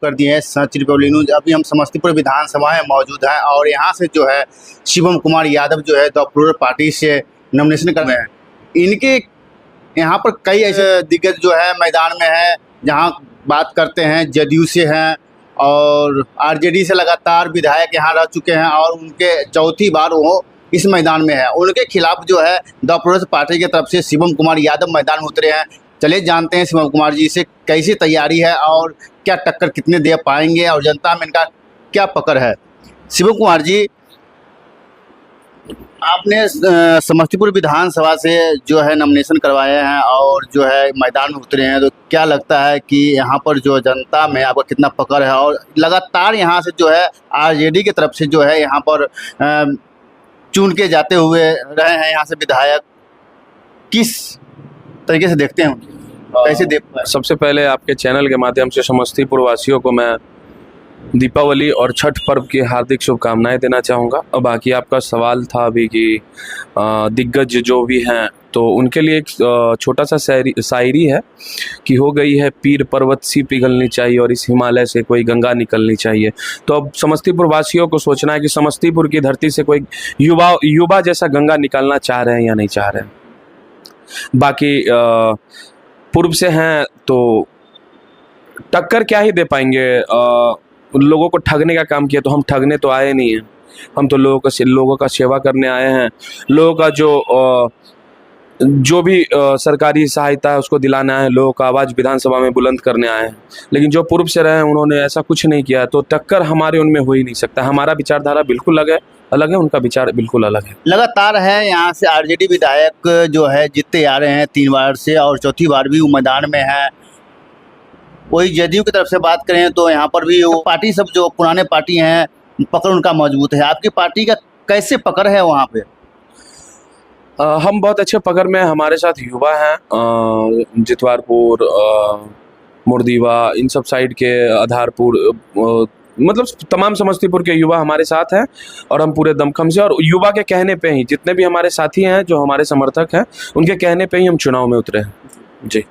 कर दिए हैं सच रिपब्लिक न्यूज। अभी हम समस्तीपुर विधानसभा में मौजूद हैं और यहाँ से जो है शिवम कुमार यादव जो है द प्लूरल पार्टी से नॉमिनेशन कर रहे हैं। इनके यहाँ पर कई ऐसे दिग्गज जो है मैदान में है, जहाँ बात करते हैं जदयू से हैं और आरजेडी से लगातार विधायक यहाँ रह चुके हैं और उनके चौथी बार वो इस मैदान में है। उनके खिलाफ जो है द प्लूरल पार्टी की तरफ से शिवम कुमार यादव मैदान में उतरे हैं। चलिए जानते हैं शिवम कुमार जी से कैसी तैयारी है और क्या टक्कर कितने दे पाएंगे और जनता में इनका क्या पकड़ है। शिवम कुमार जी, आपने समस्तीपुर विधानसभा से जो है नॉमिनेशन करवाए हैं और जो है मैदान में उतरे हैं, तो क्या लगता है कि यहाँ पर जो जनता में आपका कितना पकड़ है और लगातार यहाँ से जो है आरजेडी की तरफ से जो है यहाँ पर चुन के जाते हुए रहे हैं यहाँ से विधायक, किस तरीके से देखते हैं, कैसे देख पाए? सबसे पहले आपके चैनल के माध्यम से समस्तीपुर वासियों को मैं दीपावली और छठ पर्व की हार्दिक शुभकामनाएं देना चाहूँगा। और बाकी आपका सवाल था अभी कि दिग्गज जो भी हैं तो उनके लिए एक छोटा सा शायरी है कि हो गई है पीर पर्वत सी पिघलनी चाहिए और इस हिमालय से कोई गंगा निकलनी चाहिए। तो अब समस्तीपुर वासियों को सोचना है कि समस्तीपुर की धरती से कोई युवा जैसा गंगा निकालना चाह रहे हैं या नहीं चाह रहे हैं। बाकी पूर्व से हैं तो टक्कर क्या ही दे पाएंगे। उन लोगों को ठगने का काम किया तो हम ठगने तो आए नहीं हैं, हम तो लोगों का सेवा करने आए हैं। लोगों का जो भी सरकारी सहायता है उसको दिलाना है, लोगों का आवाज़ विधानसभा में बुलंद करने आए हैं। लेकिन जो पूर्व से रहे हैं उन्होंने ऐसा कुछ नहीं किया, तो टक्कर हमारे उनमें हो ही नहीं सकता। हमारा विचारधारा बिल्कुल अलग है, उनका विचार बिल्कुल अलग है। लगातार है यहाँ से आरजेडी विधायक जो है जीतते आ रहे हैं 3 बार से और चौथी बार भी वो मैदान में है। वही जदयू की तरफ से बात करें तो यहाँ पर भी वो पार्टी सब जो पुराने पार्टी हैं पकड़ उनका मजबूत है। आपकी पार्टी का कैसे पकड़ है वहाँ पे? हम बहुत अच्छे पकड़ में, हमारे साथ युवा हैं जितवारपुर, मुर्दीवा, इन सब साइड के आधारपुर, मतलब तमाम समस्तीपुर के युवा हमारे साथ हैं और हम पूरे दमखम से और युवा के कहने पे ही जितने भी हमारे साथी हैं जो हमारे समर्थक हैं उनके कहने पे ही हम चुनाव में उतरे हैं जी।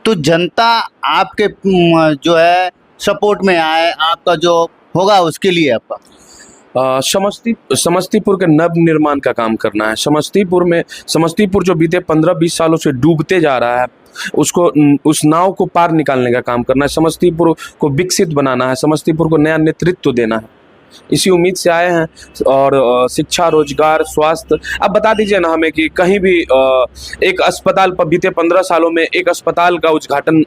तो जनता आपके जो है सपोर्ट में आए, आपका जो होगा उसके लिए आपका समस्तीपुर के नव निर्माण का काम करना है। समस्तीपुर जो बीते 15-20 सालों से डूबते जा रहा है उसको, उस नाव को पार निकालने का काम करना है। समस्तीपुर को विकसित बनाना है, समस्तीपुर को नया नेतृत्व देना है। इसी उम्मीद से आए हैं। और शिक्षा, रोजगार, स्वास्थ्य, अब बता दीजिए ना हमें कि कहीं भी एक अस्पताल पर बीते 15 सालों में एक अस्पताल का उद्घाटन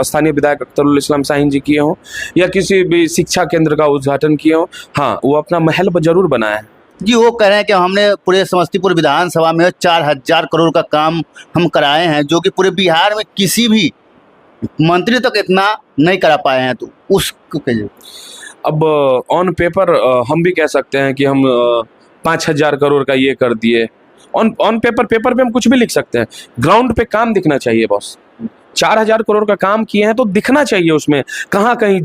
स्थानीय विधायक अख्तरुल इस्लाम शाहीन जी किए हों या किसी भी शिक्षा केंद्र का उद्घाटन किए हों। हाँ, वो अपना महल जरूर बनाया है जी। वो कह रहे हैं कि हमने पूरे समस्तीपुर विधानसभा में 4000 करोड़ का काम हम कराए हैं, जो कि पूरे बिहार में किसी भी मंत्री तक इतना नहीं करा पाए हैं। तो उसको कहिए। अब ऑन पेपर हम भी कह सकते हैं कि हम 5000 करोड़ का ये कर दिए। ऑन पेपर पे हम कुछ भी लिख सकते हैं, ग्राउंड पे काम दिखना चाहिए बॉस। 4000 करोड़ का काम किए हैं तो दिखना चाहिए उसमें। कहाँ कहीं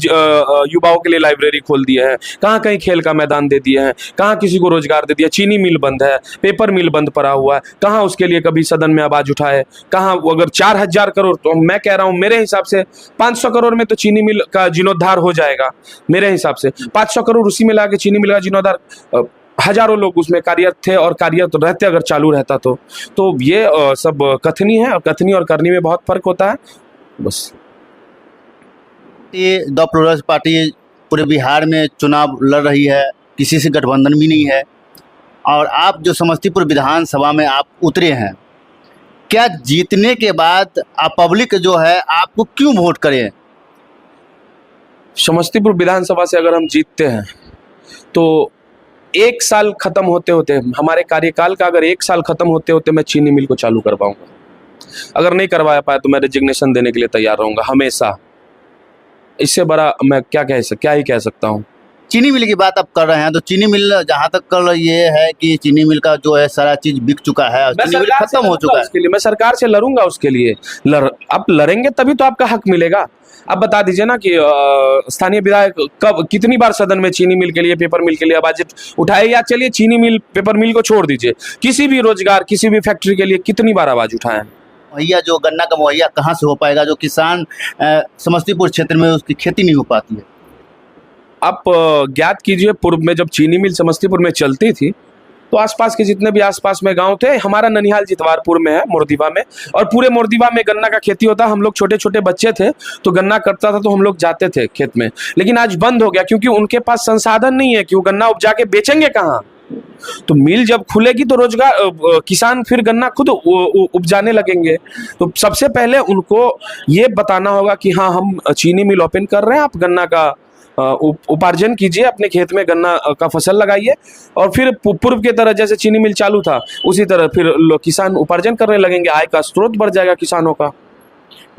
युवाओं के लिए लाइब्रेरी खोल दिए हैं, कहाँ कहीं खेल का मैदान दे दिए हैं, कहाँ किसी को रोजगार दे दिया। चीनी मिल बंद है, पेपर मिल बंद पड़ा हुआ है, कहाँ उसके लिए कभी सदन में आवाज उठाए, कहाँ? अगर 4000 करोड़, तो मैं कह रहा हूँ मेरे हिसाब से 500 करोड़ में तो चीनी मिल का जीर्णोद्धार हो जाएगा। मेरे हिसाब से 500 करोड़ उसी में लाके चीनी मिल का जीर्णोद्धार, हजारों लोग उसमें कार्यरत थे और कार्यरत रहते अगर चालू रहता तो ये सब कथनी है और कथनी और करनी में बहुत फर्क होता है बस। ये द प्लूरल पार्टी पूरे बिहार में चुनाव लड़ रही है, किसी से गठबंधन भी नहीं है और आप जो समस्तीपुर विधानसभा में आप उतरे हैं, क्या जीतने के बाद आप पब्लिक जो है आपको क्यों वोट करें? समस्तीपुर विधानसभा से अगर हम जीतते हैं तो 1 साल खत्म होते होते, हमारे कार्यकाल का अगर 1 साल खत्म होते होते मैं चीनी मिल को चालू करवाऊंगा। अगर नहीं करवा पाया तो मैं रेजिग्नेशन देने के लिए तैयार रहूंगा हमेशा। इससे बड़ा मैं क्या ही कह सकता हूँ। चीनी मिल की बात आप कर रहे हैं तो चीनी मिल जहाँ तक कल ये है कि चीनी मिल का जो है सारा चीज बिक चुका है, चीनी मिल खत्म हो चुका है। उसके लिए मैं सरकार से लड़ूंगा, उसके लिए आप लड़ेंगे तभी तो आपका हक मिलेगा। अब बता दीजिए ना कि स्थानीय विधायक कब कितनी बार सदन में चीनी मिल के लिए, पेपर मिल के लिए आवाज उठाए, या चलिए चीनी मिल पेपर मिल को छोड़ दीजिए, किसी भी रोजगार, किसी भी फैक्ट्री के लिए कितनी बार आवाज उठाए? मुहैया जो गन्ना का मुहैया कहाँ से हो पाएगा, जो किसान समस्तीपुर क्षेत्र में उसकी खेती नहीं हो पाती है? आप ज्ञात कीजिए, पूर्व में जब चीनी मिल समस्तीपुर में चलती थी तो आसपास के जितने भी आसपास में गांव थे, हमारा ननिहाल जितवारपुर में है, मोरदीवा में, और पूरे मोरदीवा में गन्ना का खेती होता। हम लोग छोटे छोटे बच्चे थे तो गन्ना कटता था तो हम लोग जाते थे खेत में, लेकिन आज बंद हो गया क्योंकि उनके पास संसाधन नहीं है कि वो गन्ना उपजा के बेचेंगे कहाँ। तो मिल जब खुलेगी तो रोजगार, किसान फिर गन्ना खुद उपजाने लगेंगे। तो सबसे पहले उनको ये बताना होगा कि हाँ, हम चीनी मिल ओपन कर रहे हैं, आप गन्ना का उपार्जन कीजिए, अपने खेत में गन्ना का फसल लगाइए, और फिर पूर्व की तरह जैसे चीनी मिल चालू था उसी तरह फिर किसान उपार्जन करने लगेंगे, आय का स्रोत बढ़ जाएगा किसानों का।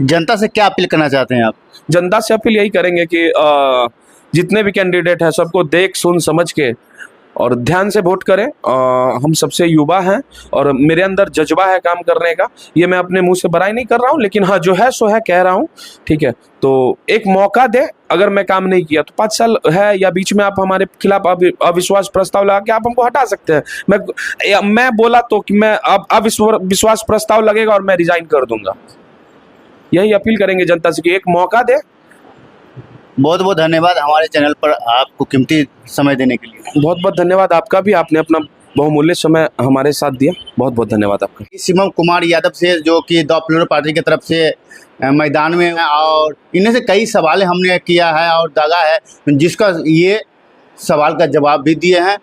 जनता से क्या अपील करना चाहते हैं आप? जनता से अपील यही करेंगे कि जितने भी कैंडिडेट हैं सबको देख सुन समझ के और ध्यान से वोट करें। हम सबसे युवा हैं और मेरे अंदर जज्बा है काम करने का, ये मैं अपने मुंह से बड़ाई नहीं कर रहा हूँ, लेकिन हाँ, जो है सो है कह रहा हूँ, ठीक है। तो एक मौका दे, अगर मैं काम नहीं किया तो 5 साल है या बीच में आप हमारे खिलाफ अविश्वास प्रस्ताव लगा के आप हमको हटा सकते हैं। मैं बोला तो कि मैं अब अविश्वास प्रस्ताव लगेगा और मैं रिजाइन कर दूंगा। यही अपील करेंगे जनता से कि एक मौका दे। बहुत बहुत धन्यवाद हमारे चैनल पर आपको कीमती समय देने के लिए। बहुत बहुत धन्यवाद आपका भी, आपने अपना बहुमूल्य समय हमारे साथ दिया। बहुत बहुत धन्यवाद आपका। शिवम कुमार यादव से, जो कि द प्लूरल पार्टी की तरफ से मैदान में है, और इनमें से कई सवाल हमने किया है और दागा है, जिसका ये सवाल का जवाब भी दिए हैं।